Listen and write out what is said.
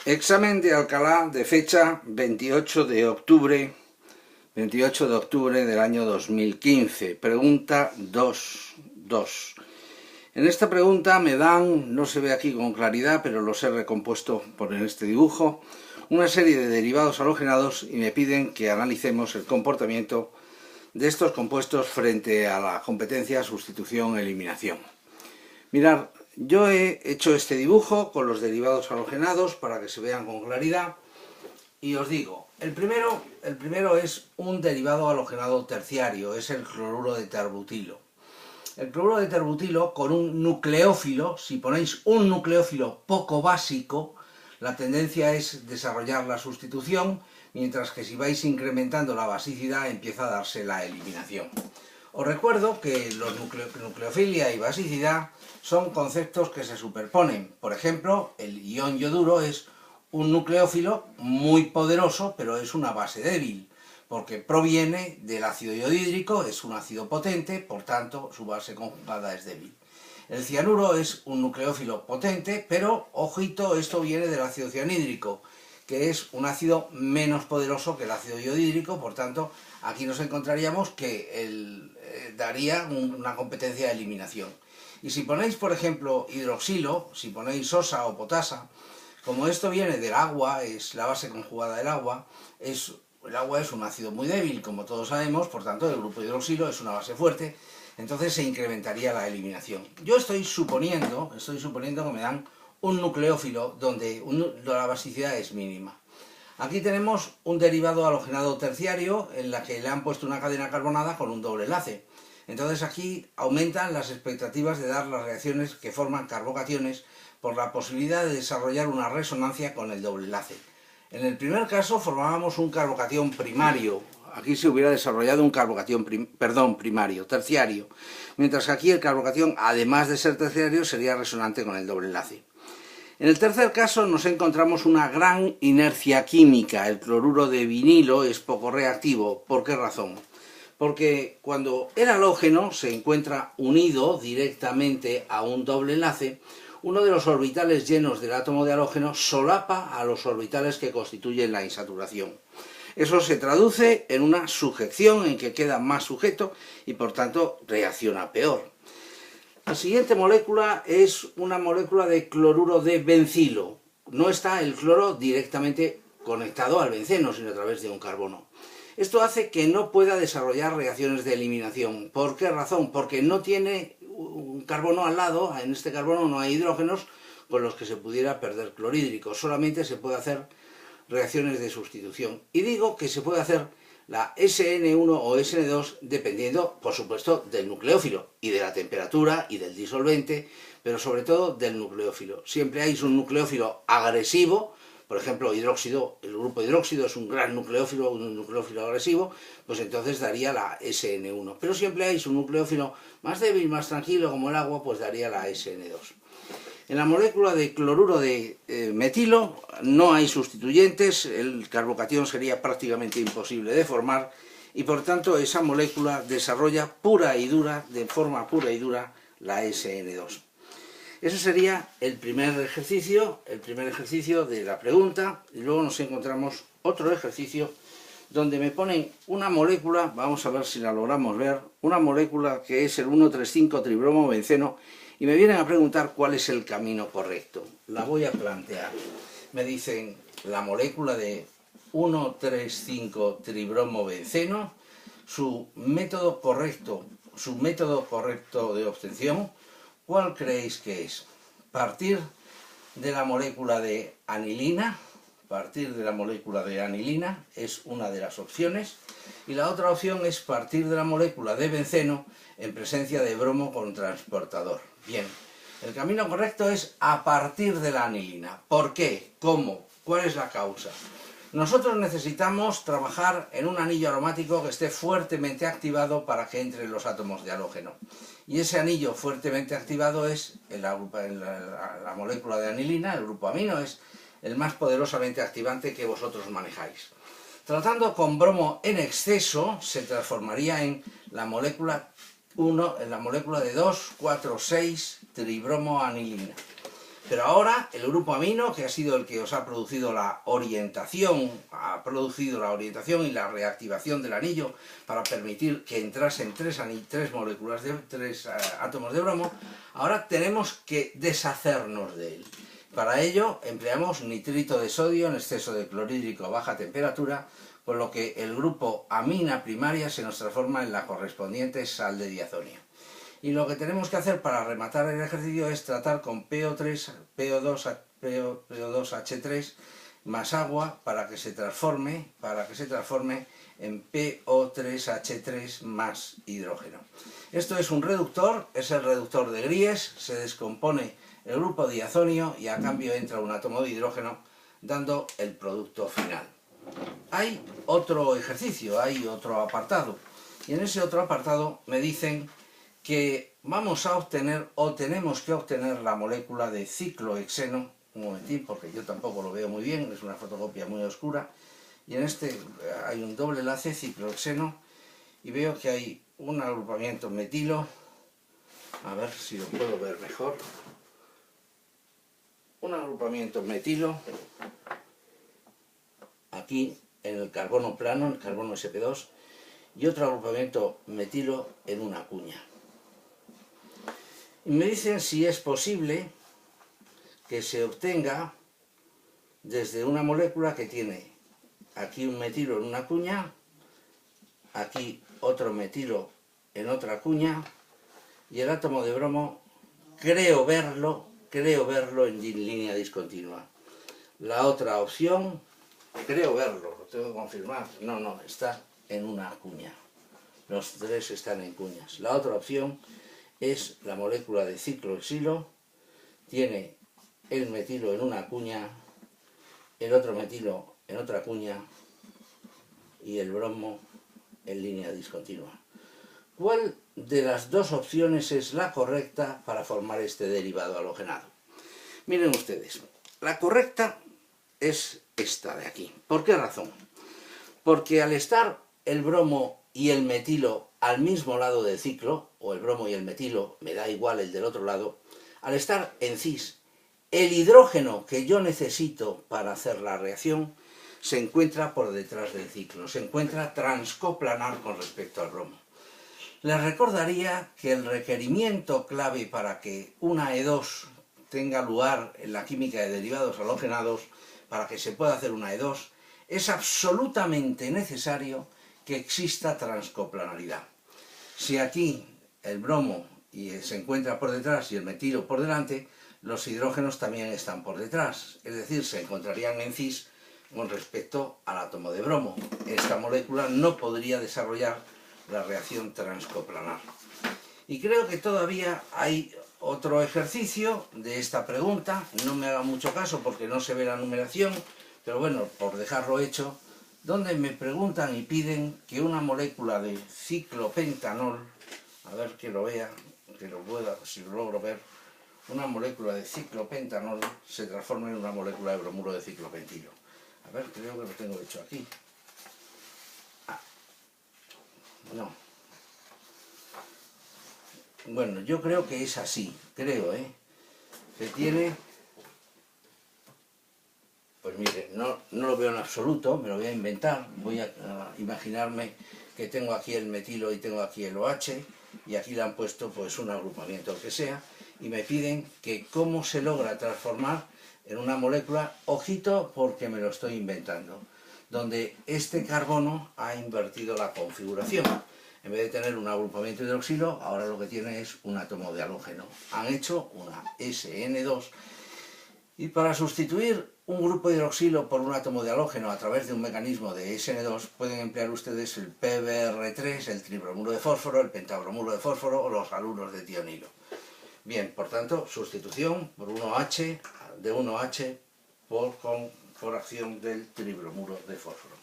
Examen de Alcalá de fecha 28 de octubre del año 2015. Pregunta 2. En esta pregunta me dan, no se ve aquí con claridad, pero los he recompuesto por este dibujo, una serie de derivados halogenados y me piden que analicemos el comportamiento de estos compuestos frente a la competencia sustitución-eliminación. Mirad, yo he hecho este dibujo con los derivados halogenados para que se vean con claridad y os digo, el primero es un derivado halogenado terciario, es el cloruro de terbutilo. El cloruro de terbutilo con un nucleófilo, si ponéis un nucleófilo poco básico, la tendencia es desarrollar la sustitución, mientras que si vais incrementando la basicidad empieza a darse la eliminación. Os recuerdo que nucleofilia y basicidad son conceptos que se superponen. Por ejemplo, el ion yoduro es un nucleófilo muy poderoso, pero es una base débil, porque proviene del ácido iodídrico, es un ácido potente, por tanto su base conjugada es débil. El cianuro es un nucleófilo potente, pero, ojito, esto viene del ácido cianhídrico, que es un ácido menos poderoso que el ácido iodídrico, por tanto, aquí nos encontraríamos que daría una competencia de eliminación. Y si ponéis, por ejemplo, hidroxilo, si ponéis sosa o potasa, como esto viene del agua, es la base conjugada del agua, el agua es un ácido muy débil, como todos sabemos, por tanto, el grupo hidroxilo es una base fuerte, entonces se incrementaría la eliminación. Yo estoy suponiendo que me dan un nucleófilo donde la basicidad es mínima. Aquí tenemos un derivado halogenado terciario en la que le han puesto una cadena carbonada con un doble enlace. Entonces aquí aumentan las expectativas de dar las reacciones que forman carbocationes por la posibilidad de desarrollar una resonancia con el doble enlace. En el primer caso formábamos un carbocatión primario. Aquí se hubiera desarrollado un carbocatión terciario, mientras que aquí el carbocatión, además de ser terciario, sería resonante con el doble enlace. En el tercer caso nos encontramos una gran inercia química. El cloruro de vinilo es poco reactivo. ¿Por qué razón? Porque cuando el halógeno se encuentra unido directamente a un doble enlace, uno de los orbitales llenos del átomo de halógeno solapa a los orbitales que constituyen la insaturación. Eso se traduce en una sujeción en que queda más sujeto y por tanto reacciona peor. La siguiente molécula es una molécula de cloruro de bencilo. No está el cloro directamente conectado al benceno, sino a través de un carbono. Esto hace que no pueda desarrollar reacciones de eliminación. ¿Por qué razón? Porque no tiene un carbono al lado, en este carbono no hay hidrógenos con los que se pudiera perder clorhídrico. Solamente se puede hacer reacciones de sustitución. Y digo que se puede hacer la SN1 o SN2 dependiendo, por supuesto, del nucleófilo y de la temperatura y del disolvente, pero sobre todo del nucleófilo. Siempre hay un nucleófilo agresivo, por ejemplo, hidróxido, el grupo hidróxido es un gran nucleófilo, un nucleófilo agresivo, pues entonces daría la SN1. Pero siempre hay un nucleófilo más débil, más tranquilo, como el agua, pues daría la SN2. En la molécula de cloruro de metilo no hay sustituyentes, el carbocatión sería prácticamente imposible de formar y por tanto esa molécula desarrolla de forma pura y dura, la SN2. Ese sería el primer ejercicio de la pregunta, y luego nos encontramos otro ejercicio donde me ponen una molécula, vamos a ver si la logramos ver, una molécula que es el 1,3,5-tribromobenceno, y me vienen a preguntar cuál es el camino correcto. La voy a plantear. Me dicen la molécula de 1,3,5-tribromobenceno, su método correcto de obtención, ¿cuál creéis que es? Partir de la molécula de anilina, es una de las opciones, y la otra opción es partir de la molécula de benceno en presencia de bromo con transportador. Bien, el camino correcto es a partir de la anilina. ¿Por qué? ¿Cómo? ¿Cuál es la causa? Nosotros necesitamos trabajar en un anillo aromático que esté fuertemente activado para que entren los átomos de halógeno. Y ese anillo fuertemente activado es la molécula de anilina, el grupo amino, es el más poderosamente activante que vosotros manejáis. Tratando con bromo en exceso, se transformaría en la molécula de 2,4,6 tribromoanilina. Pero ahora el grupo amino, que ha sido el que os ha producido la orientación, y la reactivación del anillo para permitir que entrasen tres átomos de bromo, ahora tenemos que deshacernos de él. Para ello empleamos nitrito de sodio en exceso de clorhídrico a baja temperatura, con lo que el grupo amina primaria se nos transforma en la correspondiente sal de diazonio. Y lo que tenemos que hacer para rematar el ejercicio es tratar con PO2H3 más agua para que se transforme en PO3H3 más hidrógeno. Esto es un reductor, es el reductor de Gries, se descompone el grupo diazonio y a cambio entra un átomo de hidrógeno dando el producto final. Hay otro ejercicio, hay otro apartado, y en ese otro apartado me dicen que vamos a obtener o tenemos que obtener la molécula de ciclohexeno. Un momentín, porque yo tampoco lo veo muy bien, es una fotocopia muy oscura, y en este hay un doble enlace ciclohexeno y veo que hay un agrupamiento metilo, a ver si lo puedo ver mejor, un agrupamiento metilo aquí en el carbono plano, el carbono sp2, y otro agrupamiento metilo en una cuña. Y me dicen si es posible que se obtenga desde una molécula que tiene aquí un metilo en una cuña, aquí otro metilo en otra cuña, y el átomo de bromo creo verlo en línea discontinua. La otra opción, creo verlo, lo tengo que confirmar, no, está en una cuña. Los tres están en cuñas. La otra opción es la molécula de ciclohexilo, tiene el metilo en una cuña, el otro metilo en otra cuña y el bromo en línea discontinua. ¿Cuál de las dos opciones es la correcta para formar este derivado halogenado? Miren ustedes, la correcta es esta de aquí. ¿Por qué razón? Porque al estar el bromo y el metilo al mismo lado del ciclo, o el bromo y el metilo, me da igual el del otro lado, al estar en cis, el hidrógeno que yo necesito para hacer la reacción se encuentra por detrás del ciclo, se encuentra transcoplanar con respecto al bromo. Les recordaría que el requerimiento clave para que una E2 tenga lugar en la química de derivados halogenados, para que se pueda hacer una E2, es absolutamente necesario que exista transcoplanaridad. Si aquí el bromo se encuentra por detrás y el metilo por delante, los hidrógenos también están por detrás, es decir, se encontrarían en cis con respecto al átomo de bromo. Esta molécula no podría desarrollar la reacción transcoplanar. Y creo que todavía hay otro ejercicio de esta pregunta, no me haga mucho caso porque no se ve la numeración, pero bueno, por dejarlo hecho, donde me preguntan y piden que una molécula de ciclopentanol, a ver que lo vea, que lo pueda, si lo logro ver, una molécula de ciclopentanol se transforme en una molécula de bromuro de ciclopentilo. A ver, creo que lo tengo hecho aquí. No. Bueno, yo creo que es así, creo, que tiene... Pues mire, no lo veo en absoluto, me lo voy a inventar, voy a imaginarme que tengo aquí el metilo y tengo aquí el OH, y aquí le han puesto pues un agrupamiento, o que sea, y me piden que cómo se logra transformar en una molécula, ojito porque me lo estoy inventando, donde este carbono ha invertido la configuración. En vez de tener un agrupamiento hidroxilo, ahora lo que tiene es un átomo de halógeno. Han hecho una SN2, y para sustituir un grupo hidroxilo por un átomo de halógeno a través de un mecanismo de SN2 pueden emplear ustedes el PBr3, el tribromuro de fósforo, el pentabromuro de fósforo o los haluros de tionilo. Bien, por tanto, sustitución por 1H, de 1H por acción del tribromuro de fósforo.